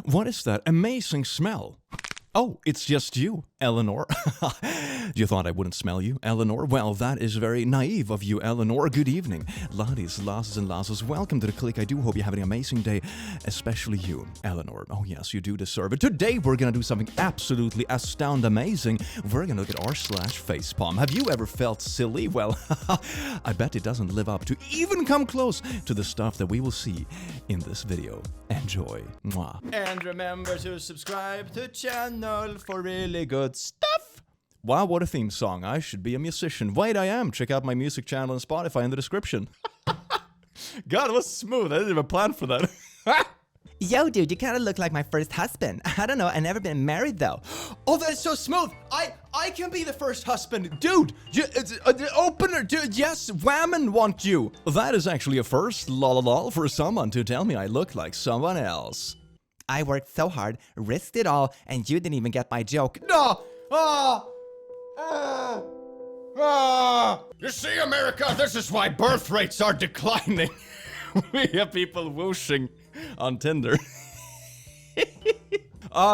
What is that amazing smell? Oh, it's just you, Eleanor. You thought I wouldn't smell you, Eleanor? Well, that is very naive of you, Eleanor. Good evening. Laddies, lasses, and lasses, welcome to the click. I do hope you have an amazing day, especially you, Eleanor. Oh yes, you do deserve it. Today, we're gonna do something absolutely astound amazing. We're gonna look at r/FacePalm. Have you ever felt silly? Well, I bet it doesn't live up to even come close to the stuff that we will see in this video. Enjoy. Mwah. And remember to subscribe to the channel for really good stuff. Wow, what a theme song. I should be a musician. Wait, I am. Check out my music channel on Spotify in the description. God, it was smooth. I didn't even plan for that. Yo, dude, you kind of look like my first husband. I don't know, I've never been married, though. Oh, that's so smooth. I can be the first husband. Dude, the opener, dude, yes, women want you. That is actually a first, lol, for someone to tell me I look like someone else. I worked so hard, risked it all, and you didn't even get my joke. No! You see, America, this is why birth rates are declining. We have people whooshing on Tinder. This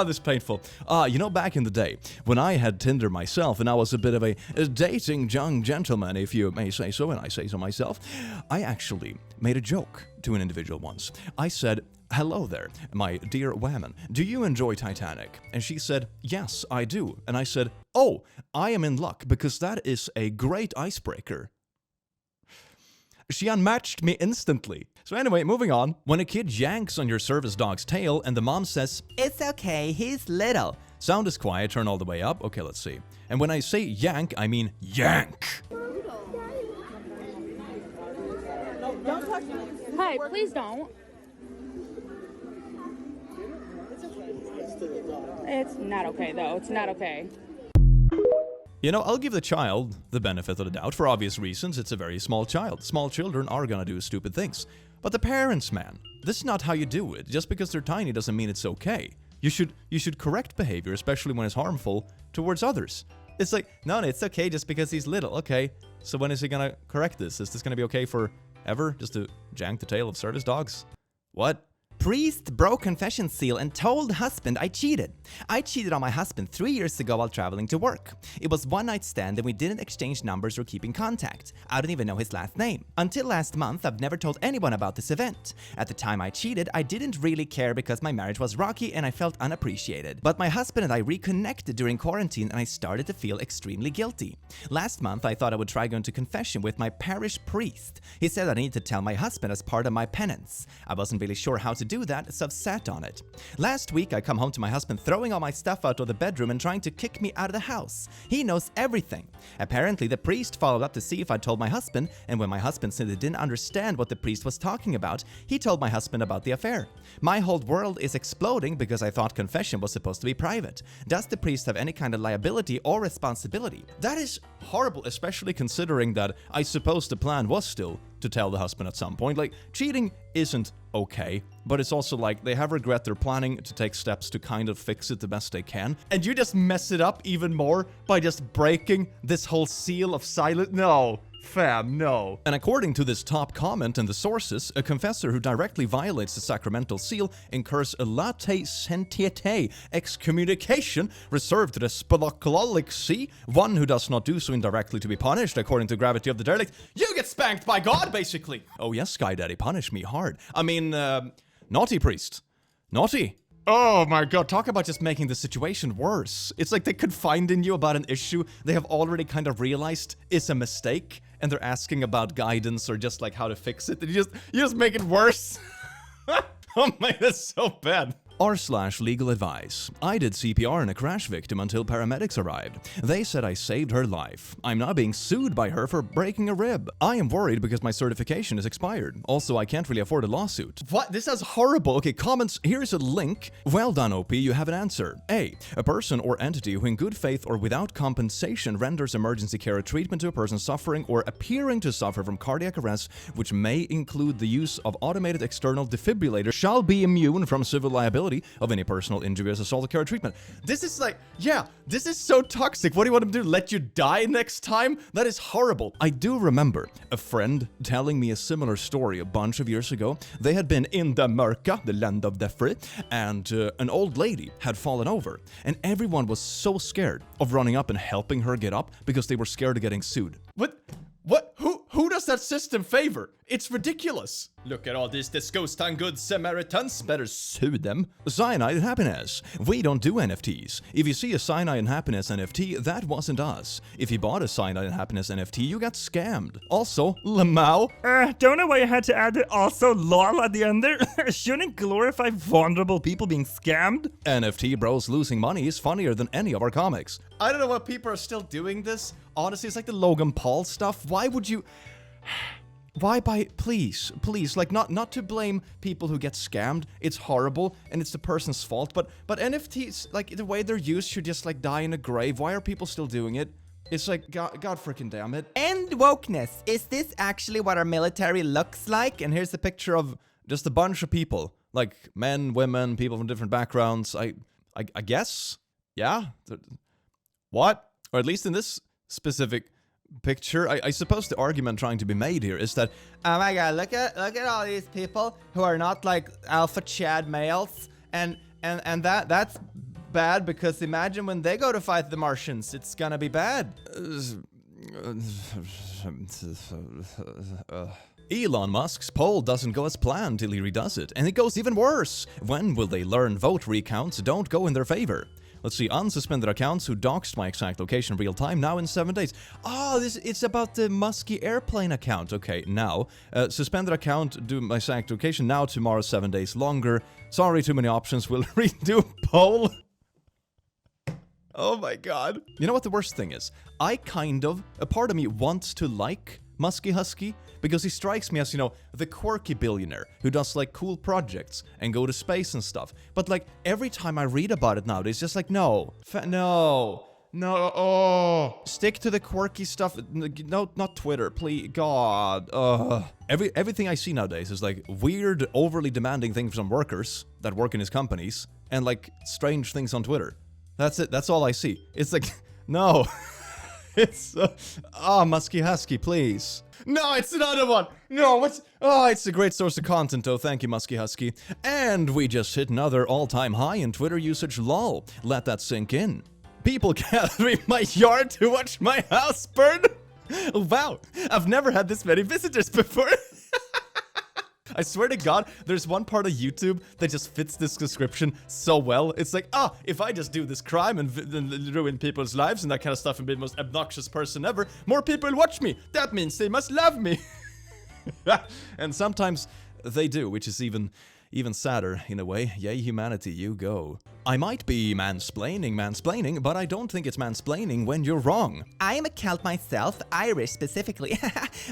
is painful. You know, back in the day, when I had Tinder myself, and I was a bit of a dating young gentleman, if you may say so, and I say so myself, I actually made a joke to an individual once. I said, "Hello there, my dear woman. Do you enjoy Titanic?" And she said, "Yes, I do." And I said, "Oh, I am in luck because that is a great icebreaker." She unmatched me instantly. So anyway, moving on. When a kid yanks on your service dog's tail and the mom says, "It's okay, he's little." Sound is quiet, turn all the way up. Okay, let's see. And when I say yank, I mean yank. Hi, please don't. It's not okay, though. It's not okay. You know, I'll give the child the benefit of the doubt for obvious reasons. It's a very small child. Small children are gonna do stupid things. But the parents, man, this is not how you do it. Just because they're tiny doesn't mean it's okay. You should correct behavior, especially when it's harmful, towards others. It's like, no, it's okay just because he's little. Okay, so when is he gonna correct this? Is this gonna be okay forever? Just to jank the tail of service dogs? What? Priest broke confession seal and told husband I cheated. I cheated on my husband 3 years ago while traveling to work. It was one night stand and we didn't exchange numbers or keep in contact. I don't even know his last name. Until last month, I've never told anyone about this event. At the time I cheated, I didn't really care because my marriage was rocky and I felt unappreciated. But my husband and I reconnected during quarantine and I started to feel extremely guilty. Last month, I thought I would try going to confession with my parish priest. He said I need to tell my husband as part of my penance. I wasn't really sure how to do that, so I've sat on it. Last week, I come home to my husband throwing all my stuff out of the bedroom and trying to kick me out of the house. He knows everything. Apparently, the priest followed up to see if I told my husband, and when my husband said he didn't understand what the priest was talking about, he told my husband about the affair. My whole world is exploding because I thought confession was supposed to be private. Does the priest have any kind of liability or responsibility? That is horrible, especially considering that I suppose the plan was still to tell the husband at some point. Like, cheating isn't okay, but it's also like they have regret, they're planning to take steps to kind of fix it the best they can. And you just mess it up even more by just breaking this whole seal of silence? No. Fam, no. And according to this top comment and the sources, a confessor who directly violates the sacramental seal incurs a late sentiete excommunication reserved to the spolacolic see, one who does not do so indirectly to be punished according to gravity of the derelict. You get spanked by God, basically. Oh yes, Sky Daddy, punish me hard. I mean, naughty priest. Naughty. Oh my god, talk about just making the situation worse. It's like they confide in you about an issue they have already kind of realized is a mistake, and they're asking about guidance or just like how to fix it, and you just make it worse. Oh my, that's so bad. R/legal advice. I did CPR on a crash victim until paramedics arrived. They said I saved her life. I'm now being sued by her for breaking a rib. I am worried because my certification is expired. Also, I can't really afford a lawsuit. What? This is horrible. Okay, comments. Here's a link. Well done, OP. You have an answer. A person or entity who in good faith or without compensation renders emergency care or treatment to a person suffering or appearing to suffer from cardiac arrest, which may include the use of automated external defibrillators, shall be immune from civil liability liability of any personal injury as assault or care or treatment. This is like, yeah, this is so toxic. What do you want him to do? Let you die next time? That is horrible. I do remember a friend telling me a similar story a bunch of years ago. They had been in the Mörka, the land of the free, and an old lady had fallen over, and everyone was so scared of running up and helping her get up because they were scared of getting sued. What? Who does that system favor? It's ridiculous. Look at all these disgusting good Samaritans. Better sue them. Cyanide and Happiness. We don't do NFTs. If you see a Cyanide and Happiness NFT, that wasn't us. If you bought a Cyanide and Happiness NFT, you got scammed. Also, Lamau. Don't know why you had to add the also lol at the end there. Shouldn't glorify vulnerable people being scammed? NFT bros losing money is funnier than any of our comics. I don't know why people are still doing this. Honestly, it's like the Logan Paul stuff. Why would you... Why buy... Please, like, not to blame people who get scammed. It's horrible, and it's the person's fault. But NFTs, like, the way they're used should just, like, die in a grave. Why are people still doing it? It's like, God freaking damn it. And wokeness. Is this actually what our military looks like? And here's a picture of just a bunch of people. Like, men, women, people from different backgrounds. I guess? Yeah? What? Or at least in this specific picture, I suppose the argument trying to be made here is that, oh my god, look at all these people who are not like alpha Chad males, and that's bad because imagine when they go to fight the Martians, it's gonna be bad. Elon Musk's poll doesn't go as planned till he redoes it, and it goes even worse. When will they learn vote recounts don't go in their favor? Let's see, unsuspended accounts who doxed my exact location real time now in 7 days. Oh, it's about the Musky airplane account. Okay, now. Suspended account, do my exact location now, tomorrow 7 days longer. Sorry, too many options, we'll redo poll. Oh my god. You know what the worst thing is? A part of me wants to like Musky Husky, because he strikes me as, you know, the quirky billionaire who does, like, cool projects and go to space and stuff. But, like, every time I read about it nowadays, it's just like, no. Stick to the quirky stuff. No, not Twitter, please. God. Everything I see nowadays is, like, weird, overly demanding things from workers that work in his companies and, like, strange things on Twitter. That's it. That's all I see. It's like, no. It's, Musky Husky, please. No, it's another one. No, what's... Oh, it's a great source of content, though. Thank you, Musky Husky. And we just hit another all-time high in Twitter usage, lol. Let that sink in. People gather in my yard to watch my house burn. Oh, wow. I've never had this many visitors before. I swear to God, there's one part of YouTube that just fits this description so well. It's like, if I just do this crime and ruin people's lives and that kind of stuff and be the most obnoxious person ever, more people watch me. That means they must love me. And sometimes they do, which is even sadder in a way. Yay, humanity, you go. I might be mansplaining, but I don't think it's mansplaining when you're wrong. I am a Celt myself, Irish specifically.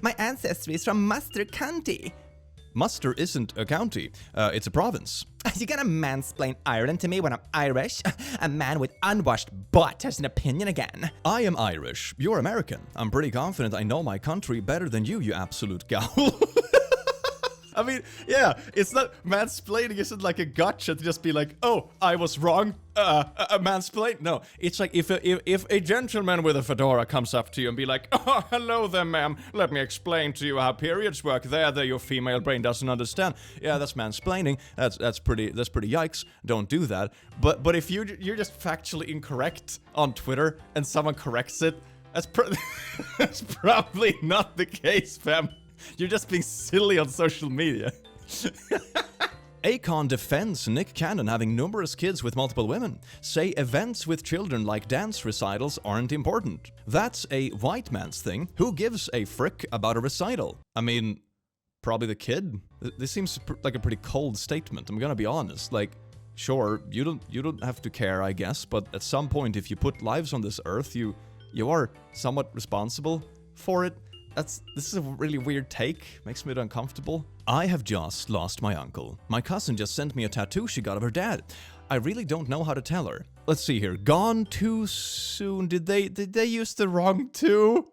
My ancestry is from Munster County. Munster isn't a county, it's a province. You gonna mansplain Ireland to me when I'm Irish? A man with unwashed butt has an opinion again. I am Irish, you're American. I'm pretty confident I know my country better than you absolute gowl. I mean, yeah, it's not mansplaining isn't like a gotcha to just be like, oh, I was wrong, a mansplain. No, it's like if a gentleman with a fedora comes up to you and be like, oh, hello there, ma'am, let me explain to you how periods work. There, your female brain doesn't understand. Yeah, that's mansplaining. That's pretty yikes. Don't do that. But if you're just factually incorrect on Twitter and someone corrects it, that's probably not the case, fam. You're just being silly on social media. Akon defends Nick Cannon having numerous kids with multiple women. Say events with children like dance recitals aren't important. That's a white man's thing. Who gives a frick about a recital? I mean, probably the kid. This seems like a pretty cold statement. I'm gonna be honest. Like, sure, you don't have to care, I guess, but at some point, if you put lives on this earth, you are somewhat responsible for it. This is a really weird take. Makes me uncomfortable. I have just lost my uncle. My cousin just sent me a tattoo she got of her dad. I really don't know how to tell her. Let's see here. Gone too soon. Did they use the wrong two?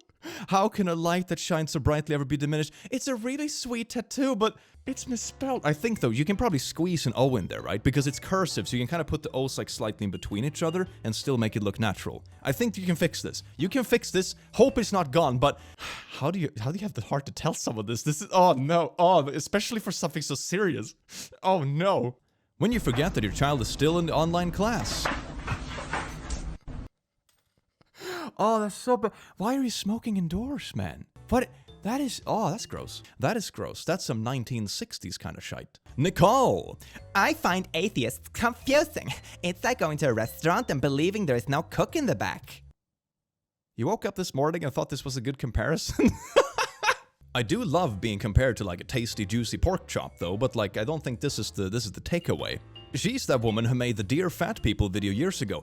How can a light that shines so brightly ever be diminished? It's a really sweet tattoo, but it's misspelled. I think, though, you can probably squeeze an O in there, right? Because it's cursive, so you can kind of put the O's like slightly in between each other and still make it look natural. I think you can fix this. You can fix this. Hope it's not gone, but how do you have the heart to tell someone this? This is, oh no, oh, especially for something so serious. Oh no. When you forget that your child is still in the online class. Oh, that's so bad. Why are you smoking indoors, man? What? That is... Oh, that's gross. That is gross. That's some 1960s kind of shite. Nicole! I find atheists confusing. It's like going to a restaurant and believing there is no cook in the back. You woke up this morning and thought this was a good comparison? I do love being compared to like a tasty, juicy pork chop, though, but like I don't think this is the takeaway. She's that woman who made the Dear Fat People video years ago.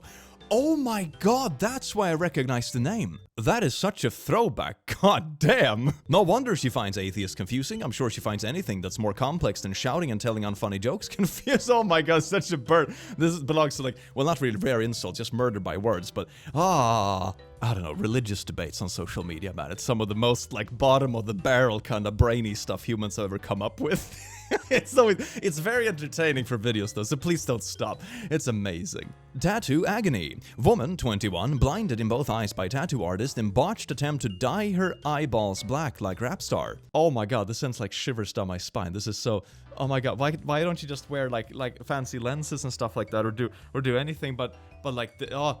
Oh my god, that's why I recognize the name. That is such a throwback, god damn. No wonder she finds atheists confusing. I'm sure she finds anything that's more complex than shouting and telling unfunny jokes confused. Oh my god, such a bird. This belongs to like, well, not really rare insult, just murder by words, but I don't know, religious debates on social media, man. It's some of the most like bottom of the barrel kind of brainy stuff humans have ever come up with. It's very entertaining for videos though, so please don't stop. It's amazing. Tattoo agony. Woman, 21, blinded in both eyes by tattoo artist in botched attempt to dye her eyeballs black like rap star. Oh my god, this sends like shivers down my spine. This is so... Oh my god, why don't you just wear like fancy lenses and stuff like that, or do anything but like the...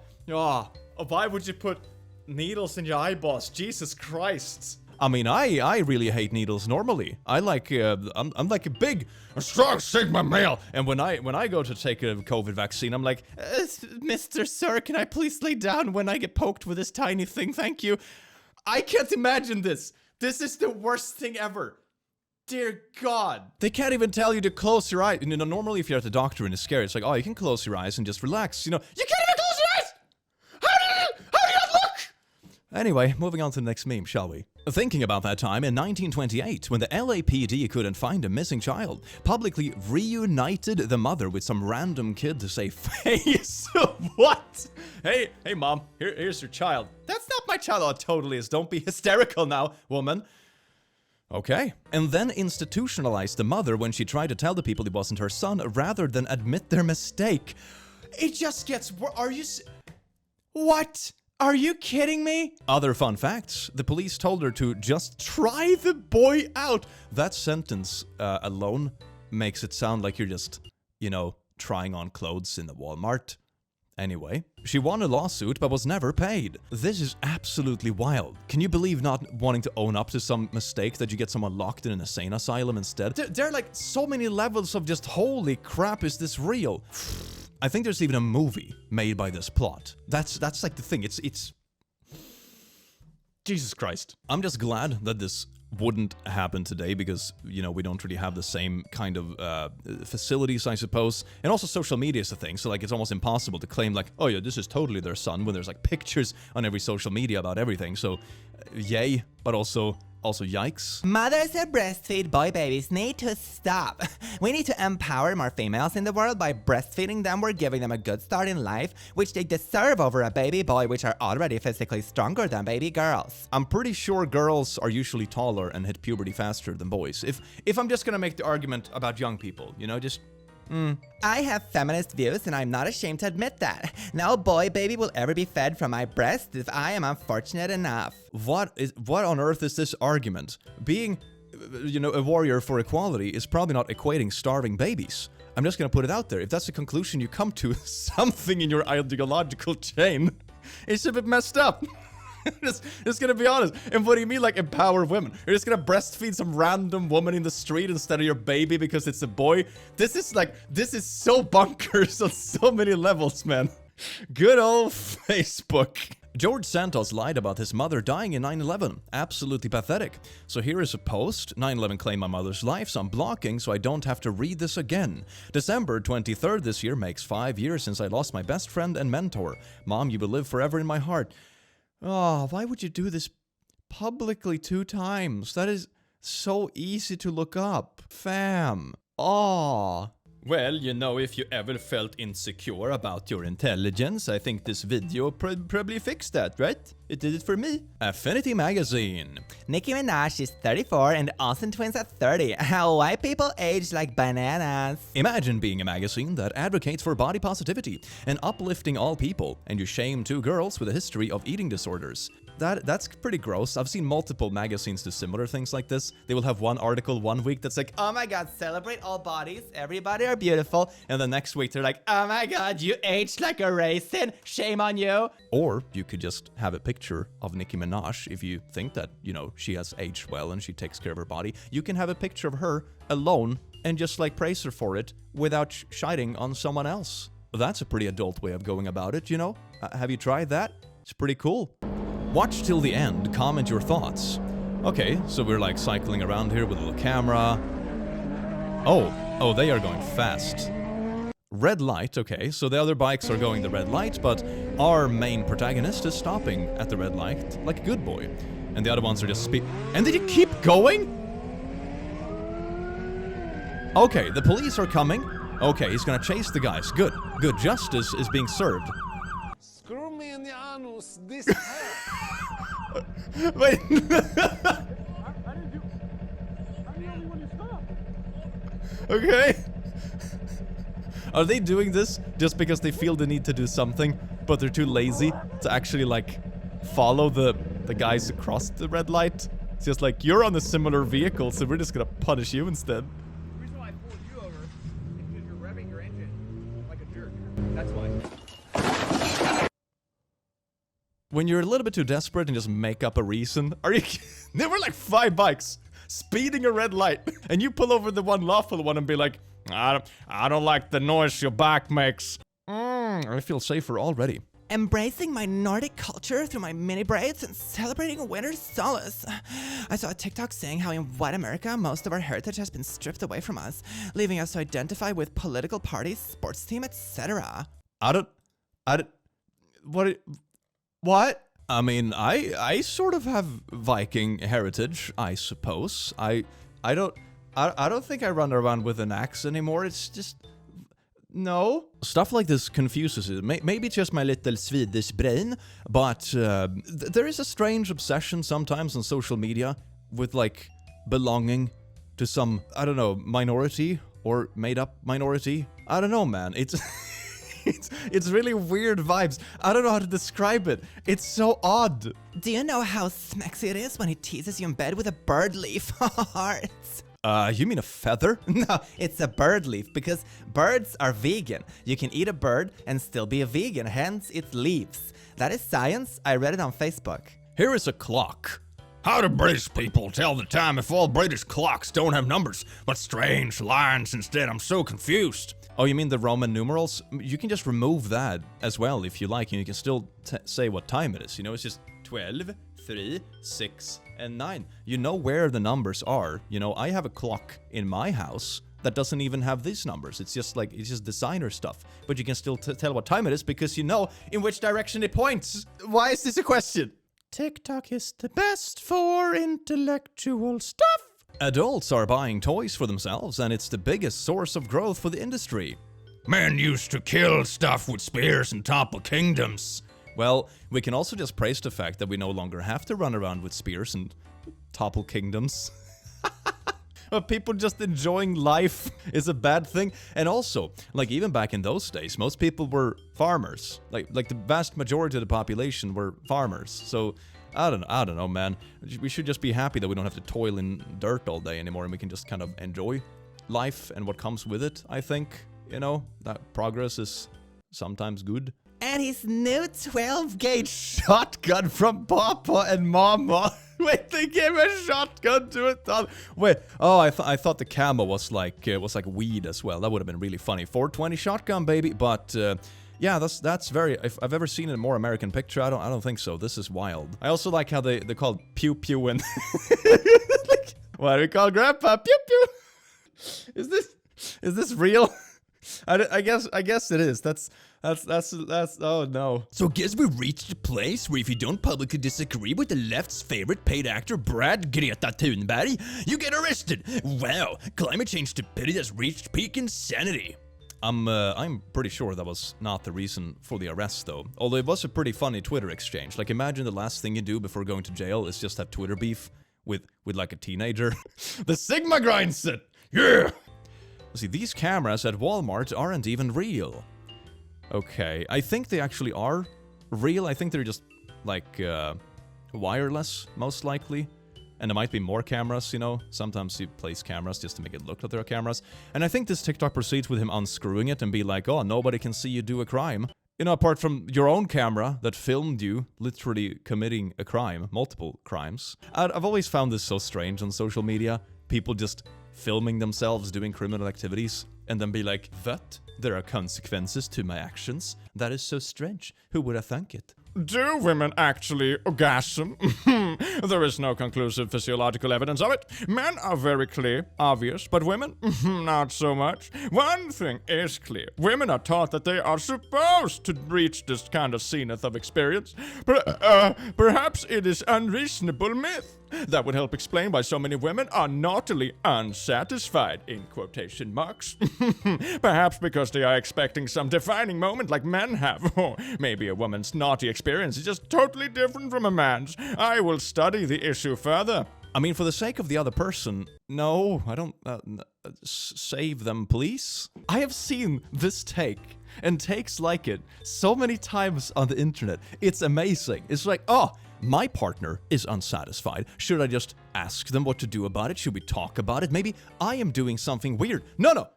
why would you put needles in your eyeballs? Jesus Christ. I mean, I really hate needles normally. I like, I'm like a strong Sigma male. And when I go to take a COVID vaccine, I'm like, Mr. Sir, can I please lay down when I get poked with this tiny thing? Thank you. I can't imagine this. This is the worst thing ever. Dear God. They can't even tell you to close your eyes. You know, normally if you're at the doctor and it's scary, it's like, oh, you can close your eyes and just relax. You know, you can't even close your eyes! How do you not look? Anyway, moving on to the next meme, shall we? Thinking about that time in 1928 when the LAPD couldn't find a missing child, publicly reunited the mother with some random kid to save face. What? Hey mom, here's your child. That's not my child. Oh, it totally is. Don't be hysterical now, woman. Okay. And then institutionalized the mother when she tried to tell the people it wasn't her son rather than admit their mistake. It just gets worse. Are you... What? Are you kidding me? Other fun facts. The police told her to just try the boy out. That sentence alone makes it sound like you're just, you know, trying on clothes in the Walmart. Anyway, she won a lawsuit but was never paid. This is absolutely wild. Can you believe not wanting to own up to some mistake that you get someone locked in an insane asylum instead? There are like so many levels of just holy crap, is this real? I think there's even a movie made by this plot. That's like the thing. It's Jesus Christ. I'm just glad that this wouldn't happen today because, you know, we don't really have the same kind of facilities, I suppose. And also social media is a thing, so like it's almost impossible to claim like, oh yeah, this is totally their son when there's like pictures on every social media about everything. So yay, but also yikes. Mothers who breastfeed boy babies need to stop. We need to empower more females in the world by breastfeeding them. We're giving them a good start in life, which they deserve over a baby boy, which are already physically stronger than baby girls. I'm pretty sure girls are usually taller and hit puberty faster than boys. If I'm just gonna make the argument about young people, you know, just... I have feminist views and I'm not ashamed to admit that. No boy baby will ever be fed from my breast if I am unfortunate enough. What on earth is this argument? Being, you know, a warrior for equality is probably not equating starving babies. I'm just gonna put it out there. If that's the conclusion you come to, something in your ideological chain is a bit messed up. Just gonna be honest. And what do you mean, like, empower women? You're just gonna breastfeed some random woman in the street instead of your baby because it's a boy? This is so bonkers on so many levels, man. Good old Facebook. George Santos lied about his mother dying in 9/11. Absolutely pathetic. So here is a post. 9/11 claimed my mother's life, so I'm blocking so I don't have to read this again. December 23rd this year makes 5 years since I lost my best friend and mentor. Mom, you will live forever in my heart. Oh, why would you do this publicly 2 times? That is so easy to look up. Fam. Oh. Well, you know, if you ever felt insecure about your intelligence, I think this video probably fixed that, right? It did it for me. Affinity Magazine. Nicki Minaj is 34 and the Austin twins are 30. How white people age like bananas. Imagine being a magazine that advocates for body positivity and uplifting all people, and you shame two girls with a history of eating disorders. That's pretty gross. I've seen multiple magazines do similar things like this. They will have one article one week that's like, oh my god, celebrate all bodies, everybody are beautiful. And the next week they're like, oh my god, you aged like a raisin, shame on you. Or you could just have a picture of Nicki Minaj if you think that, you know, she has aged well and she takes care of her body. You can have a picture of her alone and just like praise her for it without shiting on someone else. That's a pretty adult way of going about it, you know? Have you tried that? It's pretty cool. Watch till the end, comment your thoughts. Okay, so we're like cycling around here with a little camera. Oh, they are going fast. Red light, okay, so the other bikes are going the red light, but our main protagonist is stopping at the red light like a good boy. And the other ones are just and did you keep going? Okay, the police are coming. Okay, he's gonna chase the guys. Good, justice is being served. Screw me in the anus, this hair. Wait. I'm the only one who stopped. Okay. Are they doing this just because they feel the need to do something, but they're too lazy to actually like follow the guys across the red light? It's just like, you're on a similar vehicle, so we're just gonna punish you instead. The reason why I pulled you over is because you're revving your engine like a jerk. That's why. When you're a little bit too desperate and just make up a reason, are you there were like 5 bikes speeding a red light, and you pull over the one lawful one and be like, I don't like the noise your bike makes. I feel safer already. Embracing my Nordic culture through my mini braids and celebrating winter's solace. I saw a TikTok saying how in white America, most of our heritage has been stripped away from us, leaving us to identify with political parties, sports team, etc. What? I mean, I sort of have Viking heritage, I suppose. I don't think I run around with an axe anymore. It's just no. Stuff like this confuses it. Maybe it's just my little Swedish brain, but there is a strange obsession sometimes on social media with like belonging to some, I don't know, minority or made up minority. I don't know, man. It's It's really weird vibes. I don't know how to describe it. It's so odd. Do you know how smexy it is when he teases you in bed with a bird leaf? Hearts. You mean a feather? No, it's a bird leaf because birds are vegan. You can eat a bird and still be a vegan, hence it's leaves. That is science. I read it on Facebook. Here is a clock. How do British people tell the time if all British clocks don't have numbers, but strange lines instead? I'm so confused. Oh, you mean the Roman numerals? You can just remove that as well if you like, and you can still say what time it is. You know, it's just 12, 3, 6, and 9. You know where the numbers are. You know, I have a clock in my house that doesn't even have these numbers. It's just like, it's just designer stuff. But you can still tell what time it is because you know in which direction it points. Why is this a question? TikTok is the best for intellectual stuff. Adults are buying toys for themselves, and it's the biggest source of growth for the industry. Men used to kill stuff with spears and topple kingdoms. Well, we can also just praise the fact that we no longer have to run around with spears and topple kingdoms. But people just enjoying life is a bad thing. And also, like even back in those days, most people were farmers. Like the vast majority of the population were farmers. So I don't know, man. We should just be happy that we don't have to toil in dirt all day anymore, and we can just kind of enjoy life and what comes with it, I think. You know, that progress is sometimes good. And his new 12-gauge shotgun from Papa and Mama. Wait, they gave a shotgun to it. Wait, oh, I thought the camo was like weed as well. That would have been really funny. 420 shotgun, baby. But yeah, that's very. If I've ever seen a more American picture, I don't think so. This is wild. I also like how they call it pew pew and like, what do we call Grandpa? Pew pew. Is this real? I guess it is. That's oh no. So guess we reached a place where if you don't publicly disagree with the left's favorite paid actor Brad Greta Thunberg, you get arrested. Wow, climate change stupidity has reached peak insanity. I'm pretty sure that was not the reason for the arrest though. Although it was a pretty funny Twitter exchange. Like imagine the last thing you do before going to jail is just have Twitter beef with like a teenager. The Sigma grinds it! Yeah! See, these cameras at Walmart aren't even real. Okay, I think they actually are real. I think they're just, like, wireless, most likely. And there might be more cameras, you know? Sometimes he plays cameras just to make it look like there are cameras. And I think this TikTok proceeds with him unscrewing it and be like, oh, nobody can see you do a crime. You know, apart from your own camera that filmed you literally committing a crime, multiple crimes. I've always found this so strange on social media. People just filming themselves doing criminal activities and then be like, "What? There are consequences to my actions? That is so strange. Who would have thunk it?" Do women actually orgasm? There is no conclusive physiological evidence of it. Men are very clear, obvious, but women, not so much. One thing is clear. Women are taught that they are supposed to reach this kind of zenith of experience. Perhaps it is unreasonable myth. That would help explain why so many women are naughtily unsatisfied, in quotation marks. Perhaps because they are expecting some defining moment like men have. Or maybe a woman's naughty experience is just totally different from a man's. I will study the issue further. I mean, for the sake of the other person, no, I don't... save them, please? I have seen this take, and takes like it, so many times on the internet. It's amazing. It's like, oh, my partner is unsatisfied. Should I just ask them what to do about it? Should we talk about it? Maybe I am doing something weird. No.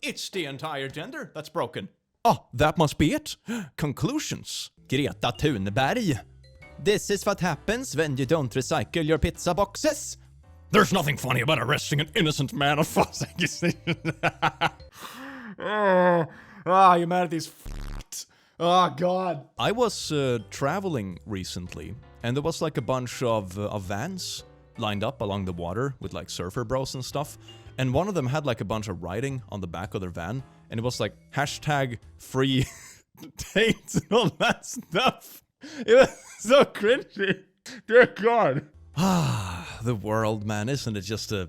It's the entire gender that's broken. Oh, that must be it. Conclusions. Greta Thunberg. This is what happens when you don't recycle your pizza boxes. There's nothing funny about arresting an innocent man of false accusation. You mad at these Oh, God. I was traveling recently, and there was like a bunch of vans lined up along the water with like surfer bros and stuff. And one of them had like a bunch of writing on the back of their van, and it was like #free dates and all that stuff. It was so cringy. Dear God. The world, man, isn't it just a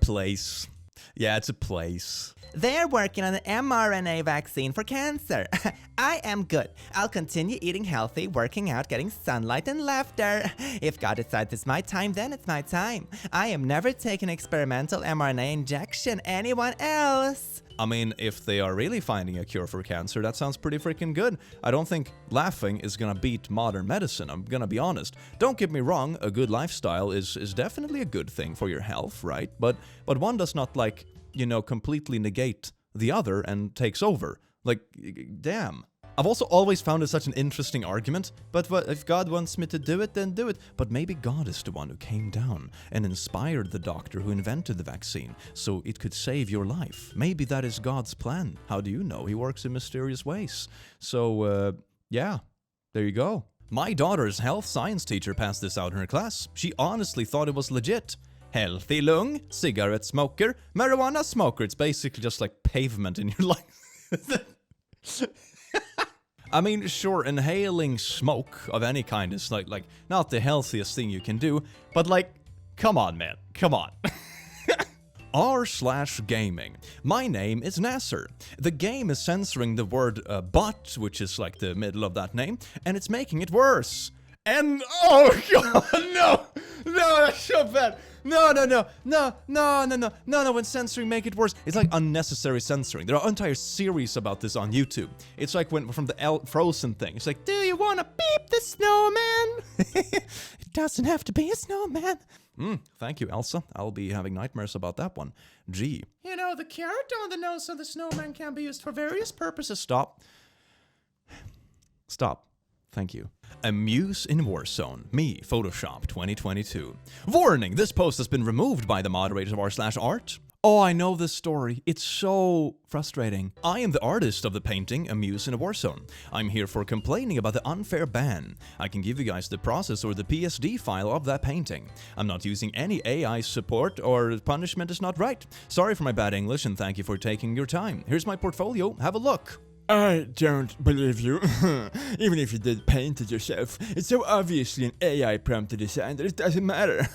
place? Yeah, it's a place. They're working on an mRNA vaccine for cancer. I am good. I'll continue eating healthy, working out, getting sunlight and laughter. If God decides it's my time, then it's my time. I am never taking experimental mRNA injection. Anyone else? I mean, if they are really finding a cure for cancer, that sounds pretty freaking good. I don't think laughing is gonna beat modern medicine, I'm gonna be honest. Don't get me wrong, a good lifestyle is definitely a good thing for your health, right? But one does not, like, you know, completely negate the other and takes over. Like, damn. I've also always found it such an interesting argument, but if God wants me to do it, then do it. But maybe God is the one who came down and inspired the doctor who invented the vaccine, so it could save your life. Maybe that is God's plan. How do you know? He works in mysterious ways. So, yeah, there you go. My daughter's health science teacher passed this out in her class. She honestly thought it was legit. Healthy lung, cigarette smoker, marijuana smoker. It's basically just like pavement in your life. I mean, sure, inhaling smoke of any kind is like not the healthiest thing you can do, but like, come on, man, come on. r/gaming. My name is Nasser. The game is censoring the word but, which is like the middle of that name, and it's making it worse. And, oh God, no, that's so bad. No, when censoring make it worse. It's like unnecessary censoring. There are entire series about this on YouTube. It's like when from the Frozen thing. It's like, do you want to beep the snowman? It doesn't have to be a snowman. Thank you, Elsa. I'll be having nightmares about that one. Gee. You know, the carrot on the nose of the snowman can be used for various purposes. Stop. Thank you. A muse in Warzone. Me, Photoshop 2022. Warning, this post has been removed by the moderators of r/art. Oh, I know this story. It's so frustrating. I am the artist of the painting A Muse in a Warzone. I'm here for complaining about the unfair ban. I can give you guys the process or the PSD file of that painting. I'm not using any AI support or punishment is not right. Sorry for my bad English and thank you for taking your time. Here's my portfolio. Have a look. I don't believe you. Even if you did paint it yourself, it's so obviously an AI prompted design that it doesn't matter.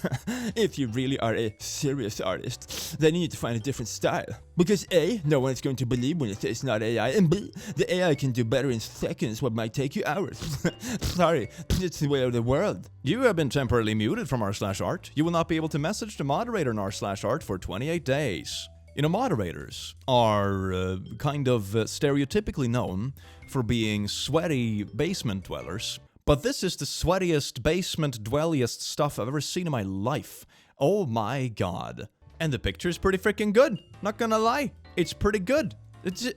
If you really are a serious artist, then you need to find a different style. Because A, no one is going to believe when it says not AI, and B, the AI can do better in seconds what might take you hours. Sorry, it's the way of the world. You have been temporarily muted from r/art. You will not be able to message the moderator in r/art for 28 days. You know, moderators are kind of stereotypically known for being sweaty basement dwellers. But this is the sweatiest basement dwelliest stuff I've ever seen in my life. Oh my god. And the picture's pretty freaking good. Not gonna lie. It's pretty good. It's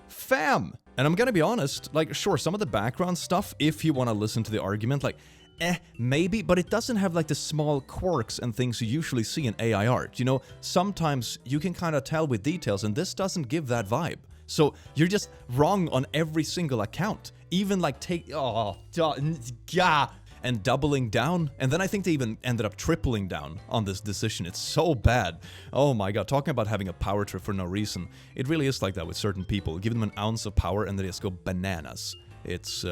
fam. And I'm gonna be honest, like, sure, some of the background stuff, if you want to listen to the argument, like, maybe, but it doesn't have like the small quirks and things you usually see in AI art. You know, sometimes you can kind of tell with details, and this doesn't give that vibe. So you're just wrong on every single account. Even like and doubling down. And then I think they even ended up tripling down on this decision. It's so bad. Oh my god, talking about having a power trip for no reason. It really is like that with certain people. Give them an ounce of power and they just go bananas. It's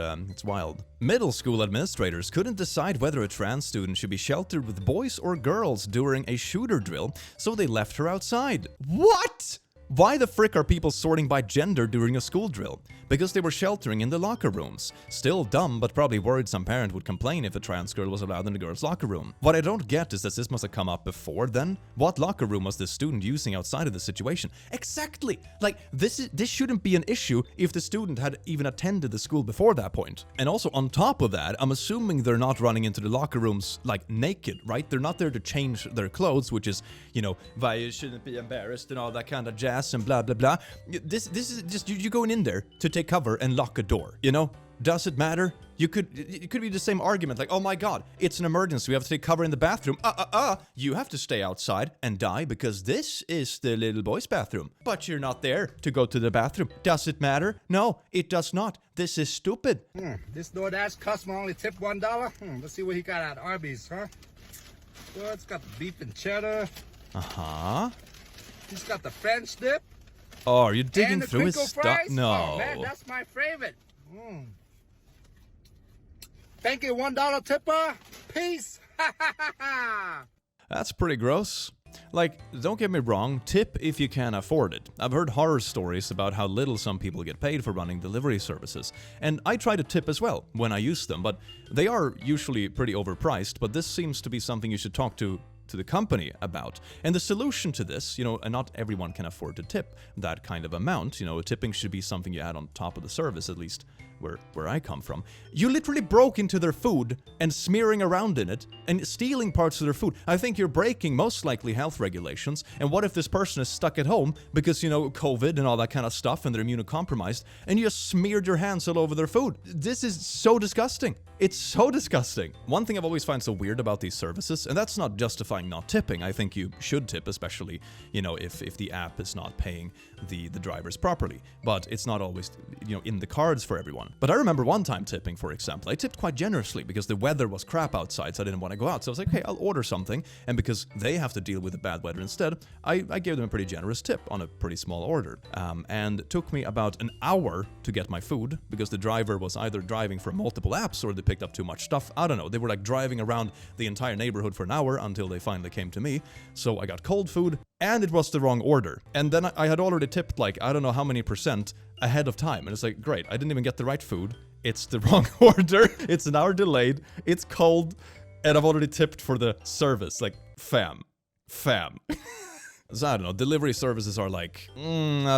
wild. Middle school administrators couldn't decide whether a trans student should be sheltered with boys or girls during a shooter drill, so they left her outside. What? Why the frick are people sorting by gender during a school drill? Because they were sheltering in the locker rooms. Still dumb, but probably worried some parent would complain if a trans girl was allowed in the girls' locker room. What I don't get is that this must have come up before then. What locker room was this student using outside of the situation? Exactly! Like, this shouldn't be an issue if the student had even attended the school before that point. And also, on top of that, I'm assuming they're not running into the locker rooms, like, naked, right? They're not there to change their clothes, which is, you know, why you shouldn't be embarrassed and all that kind of jazz and blah blah blah. This is just you going in there to take cover and lock a door, you know? Does it matter? It could be the same argument, like, oh my god, it's an emergency, we have to take cover in the bathroom. You have to stay outside and die because this is the little boy's bathroom. But you're not there to go to the bathroom. Does it matter? No, it does not. This is stupid. This DoorDash customer only tipped $1. Let's see what he got at Arby's, huh? Well, it's got the beef and cheddar. He's got the French dip. Oh, are you digging and the through his crinkle stuff? fries? No. Oh, man, that's my favorite. Thank you, $1 tipper. Peace. That's pretty gross. Like, don't get me wrong, tip if you can afford it. I've heard horror stories about how little some people get paid for running delivery services. And I try to tip as well when I use them, but they are usually pretty overpriced, but this seems to be something you should talk to the company about. And the solution to this, you know, and not everyone can afford to tip that kind of amount, you know, tipping should be something you add on top of the service, at least where I come from. You literally broke into their food and smearing around in it and stealing parts of their food. I think you're breaking most likely health regulations. And what if this person is stuck at home because, you know, COVID and all that kind of stuff and they're immunocompromised and you just smeared your hands all over their food? This is so disgusting. It's so disgusting. One thing I've always found so weird about these services, and that's not justifying not tipping. I think you should tip, especially, you know, if the app is not paying the drivers properly. But it's not always, you know, in the cards for everyone. But I remember one time tipping, for example. I tipped quite generously because the weather was crap outside, so I didn't want to go out. So I was like, hey, I'll order something. And because they have to deal with the bad weather instead, I gave them a pretty generous tip on a pretty small order. And it took me about an hour to get my food because the driver was either driving from multiple apps or they picked up too much stuff. I don't know. They were like driving around the entire neighborhood for an hour until they finally came to me. So I got cold food and it was the wrong order. And then I had already tipped like, I don't know how many % ahead of time. And it's like, great, I didn't even get the right food. It's the wrong order. It's an hour delayed. It's cold. And I've already tipped for the service. Like, fam. So I don't know, delivery services are like, I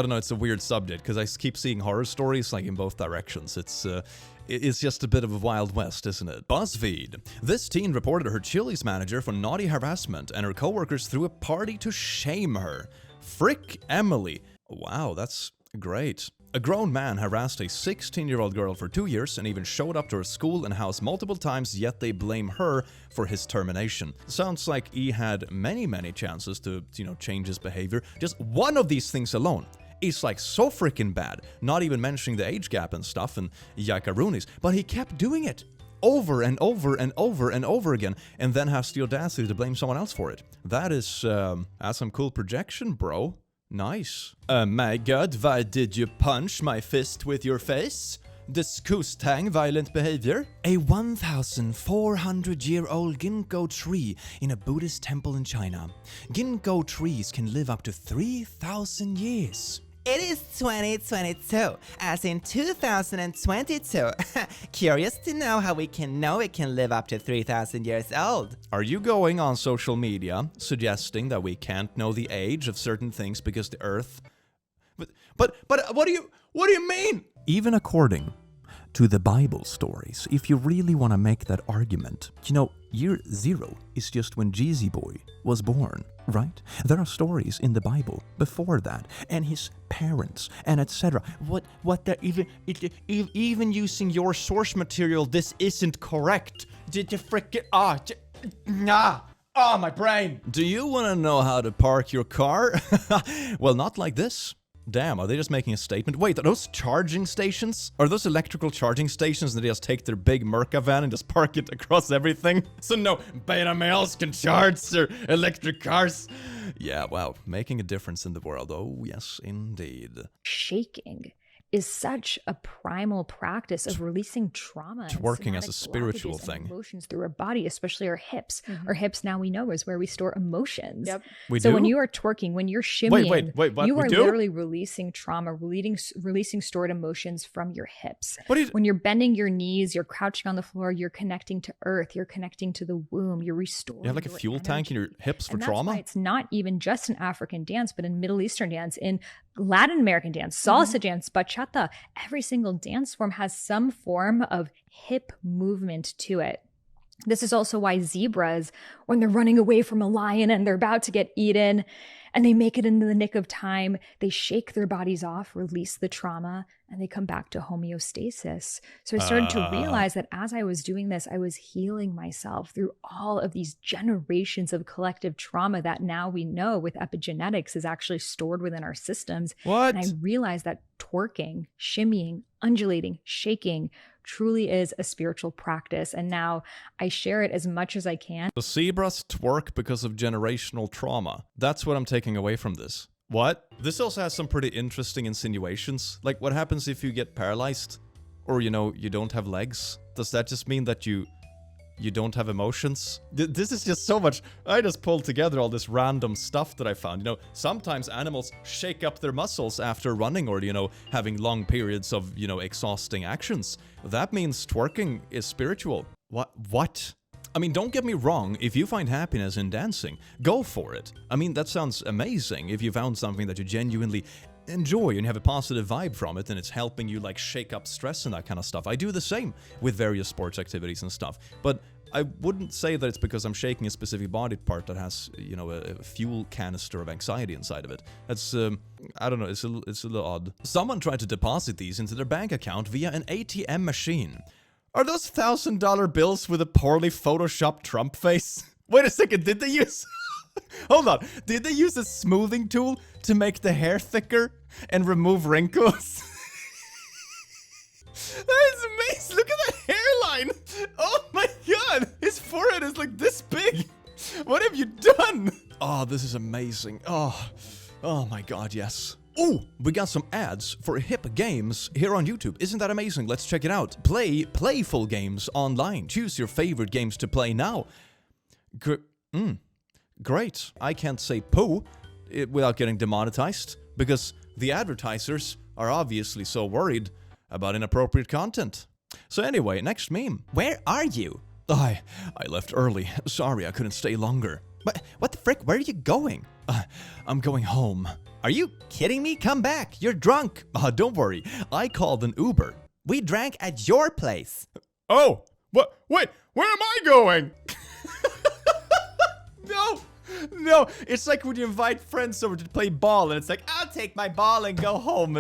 don't know, it's a weird subject because I keep seeing horror stories like in both directions. It's just a bit of a Wild West, isn't it? BuzzFeed. This teen reported her Chili's manager for naughty harassment and her coworkers threw a party to shame her. Frick Emily. Wow, that's great. A grown man harassed a 16-year-old girl for 2 years and even showed up to her school and house multiple times, yet they blame her for his termination. Sounds like he had many chances to, you know, change his behavior. Just one of these things alone is like so freaking bad, not even mentioning the age gap and stuff and yakaroonies, but he kept doing it over and over and over and over again, and then has the audacity to blame someone else for it. That is, that's some cool projection, bro. Nice. My god, why did you punch my fist with your face? Disgusting violent behavior. A 1,400-year-old ginkgo tree in a Buddhist temple in China. Ginkgo trees can live up to 3,000 years. It is 2022, as in 2022. Curious to know how we can know it can live up to 3,000 years old. Are you going on social media suggesting that we can't know the age of certain things because the Earth? But what do you mean? Even according to the Bible stories, if you really want to make that argument, you know, year 0 is just when Jeezy Boy was born, right? There are stories in the Bible before that, and his parents, and etc. What they're even using your source material, this isn't correct. Did you frickin' my brain. Do you want to know how to park your car? Well, not like this. Damn, are they just making a statement? Wait, are those charging stations? Are those electrical charging stations and they just take their big Merca van and just park it across everything? So no beta males can charge their electric cars? Yeah, wow, making a difference in the world. Oh, yes, indeed. Shaking is such a primal practice of releasing trauma. It's working as a spiritual thing. Emotions through our body, especially our hips. Our hips, now we know, is where we store emotions. Yep. So when you are twerking, when you're shimmying, wait, what? you We are do? literally releasing trauma, releasing stored emotions from your hips. What is- When you're bending your knees, you're crouching on the floor, you're connecting to earth, you're connecting to the womb, you're restoring. You have like a your fuel tank in your energy. hips for And that's trauma? why it's not even just an African dance, but in Middle Eastern dance, in Latin American dance, salsa dance, bachata, every single dance form has some form of hip movement to it. This is also why zebras, when they're running away from a lion and they're about to get eaten and they make it into the nick of time, they shake their bodies off, release the trauma, and they come back to homeostasis. So I started to realize that as I was doing this, I was healing myself through all of these generations of collective trauma that now we know with epigenetics is actually stored within our systems. What? And I realized that twerking, shimmying, undulating, shaking truly is a spiritual practice. And now I share it as much as I can. The zebras twerk because of generational trauma. That's what I'm taking away from this. What? This also has some pretty interesting insinuations. Like, what happens if you get paralyzed? Or, you know, you don't have legs? Does that just mean that you don't have emotions? This is just so much. I just pulled together all this random stuff that I found. You know, sometimes animals shake up their muscles after running or, you know, having long periods of, you know, exhausting actions. That means twerking is spiritual. What? I mean, don't get me wrong, if you find happiness in dancing, go for it. I mean, that sounds amazing if you found something that you genuinely enjoy and have a positive vibe from it and it's helping you like shake up stress and that kind of stuff. I do the same with various sports activities and stuff, but I wouldn't say that it's because I'm shaking a specific body part that has, you know, a fuel canister of anxiety inside of it. That's, I don't know, it's a little odd. Someone tried to deposit these into their bank account via an ATM machine. Are those $1,000 bills with a poorly photoshopped Trump face? Wait a second, did they use... Hold on, did they use a smoothing tool to make the hair thicker and remove wrinkles? That is amazing, look at that hairline! Oh my god, his forehead is like this big! What have you done? Oh, this is amazing. Oh my god, yes. Ooh, we got some ads for hip games here on YouTube. Isn't that amazing? Let's check it out. Play playful games online. Choose your favorite games to play now. Great. I can't say poo without getting demonetized because the advertisers are obviously so worried about inappropriate content. So anyway, next meme. Where are you? I left early. Sorry, I couldn't stay longer. But what the frick? Where are you going? I'm going home. Are you kidding me? Come back. You're drunk. Don't worry. I called an Uber. We drank at your place. Oh, what? Wait, where am I going? No, it's like when you invite friends over to play ball and it's like, I'll take my ball and go home.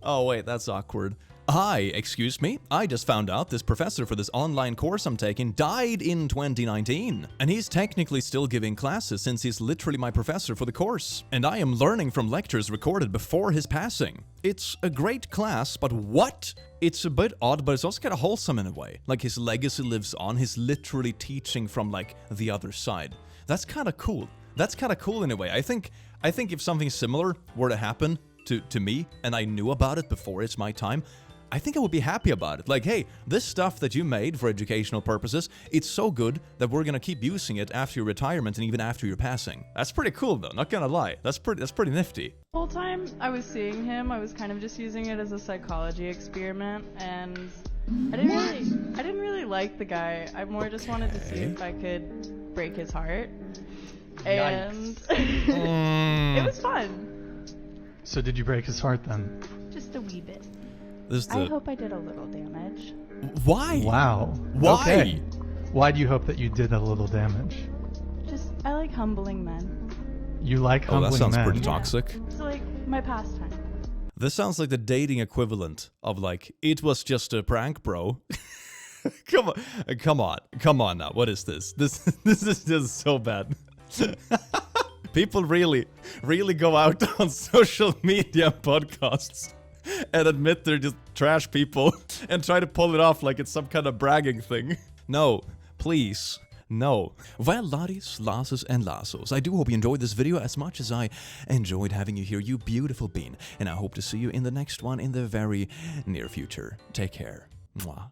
Oh wait, that's awkward. Hi, excuse me. I just found out this professor for this online course I'm taking died in 2019. And he's technically still giving classes since he's literally my professor for the course. And I am learning from lectures recorded before his passing. It's a great class, but what? It's a bit odd, but it's also kind of wholesome in a way. Like his legacy lives on. He's literally teaching from like the other side. That's kind of cool. That's kind of cool in a way. I think if something similar were to happen to me, and I knew about it before it's my time, I think I would be happy about it. Like, hey, this stuff that you made for educational purposes, it's so good that we're gonna keep using it after your retirement and even after your passing. That's pretty cool though, not gonna lie. That's pretty nifty. The whole time I was seeing him, I was kind of just using it as a psychology experiment, and I didn't really like the guy. I more just wanted to see if I could break his heart. And it was fun. So did you break his heart then? Just a wee bit. I hope I did a little damage. Why? Wow. Why? Okay. Why do you hope that you did a little damage? I like humbling men. You like Oh, humbling that sounds men? pretty toxic. It's like my pastime. This sounds like the dating equivalent of like, it was just a prank, bro. Come on now. What is this? This is just so bad. People really go out on social media podcasts and admit they're just trash people and try to pull it off like it's some kind of bragging thing. No, please. No. Well, laddies, lasses, and lassos, I do hope you enjoyed this video as much as I enjoyed having you here, you beautiful bean. And I hope to see you in the next one in the very near future. Take care. Mwah.